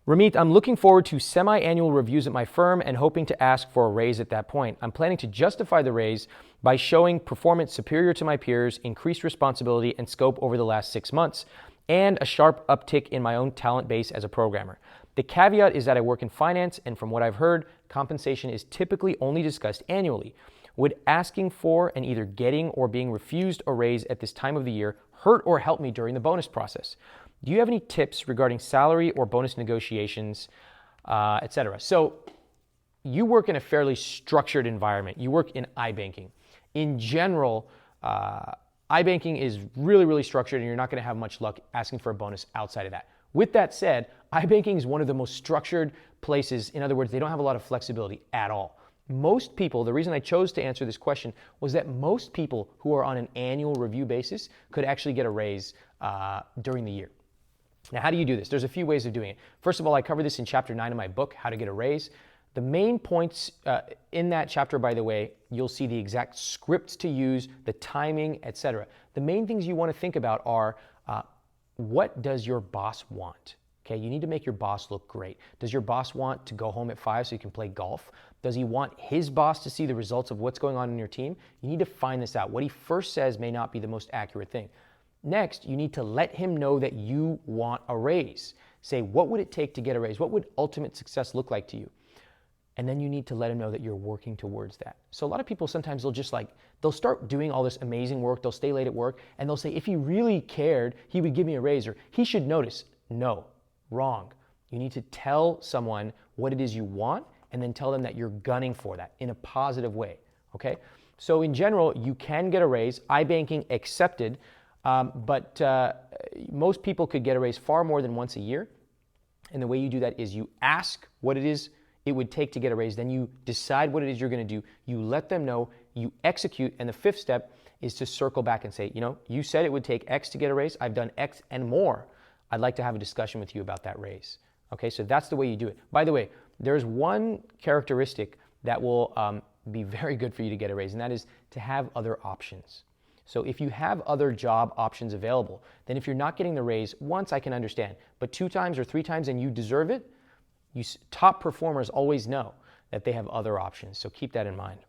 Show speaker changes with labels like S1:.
S1: Ramit, I'm looking forward to semi-annual reviews at my firm and hoping to ask for a raise at that point. I'm planning to justify the raise by showing performance superior to my peers, increased responsibility and scope over the last 6 months, and a sharp uptick in my own talent base as a programmer. The caveat is that I work in finance, and from what I've heard, compensation is typically only discussed annually. Would asking for and either getting or being refused a raise at this time of the year hurt or help me during the bonus process? Do you have any tips regarding salary or bonus negotiations, etc.? So you work in a fairly structured environment. You work in iBanking. In general, iBanking is really, really structured, and you're not going to have much luck asking for a bonus outside of that. With that said, iBanking is one of the most structured places. In other words, they don't have a lot of flexibility at all. Most people, the reason I chose to answer this question was that most people who are on an annual review basis could actually get a raise during the year. Now, how do you do this? There's a few ways of doing it. First of all, I cover this in chapter 9 of my book, How to Get a Raise. The main points in that chapter, by the way, you'll see the exact scripts to use, the timing, etc. The main things you want to think about are what does your boss want? Okay, you need to make your boss look great. Does your boss want to go home at 5 so you can play golf? Does he want his boss to see the results of what's going on in your team? You need to find this out. What he first says may not be the most accurate thing. Next, you need to let him know that you want a raise. Say, what would it take to get a raise? What would ultimate success look like to you? And then you need to let him know that you're working towards that. So a lot of people sometimes they'll start doing all this amazing work, they'll stay late at work, and they'll say, if he really cared, he would give me a raise, or he should notice. No, wrong. You need to tell someone what it is you want, and then tell them that you're gunning for that in a positive way, okay? So in general, you can get a raise, iBanking accepted, but most people could get a raise far more than once a year. And the way you do that is you ask what it is it would take to get a raise. Then you decide what it is you're going to do. You let them know, you execute. And the fifth step is to circle back and say, you said it would take X to get a raise. I've done X and more. I'd like to have a discussion with you about that raise. Okay, so that's the way you do it. By the way, there's one characteristic that will be very good for you to get a raise, and that is to have other options. So if you have other job options available, then if you're not getting the raise once, I can understand. But 2 times or 3 times and you deserve it, top performers always know that they have other options. So keep that in mind.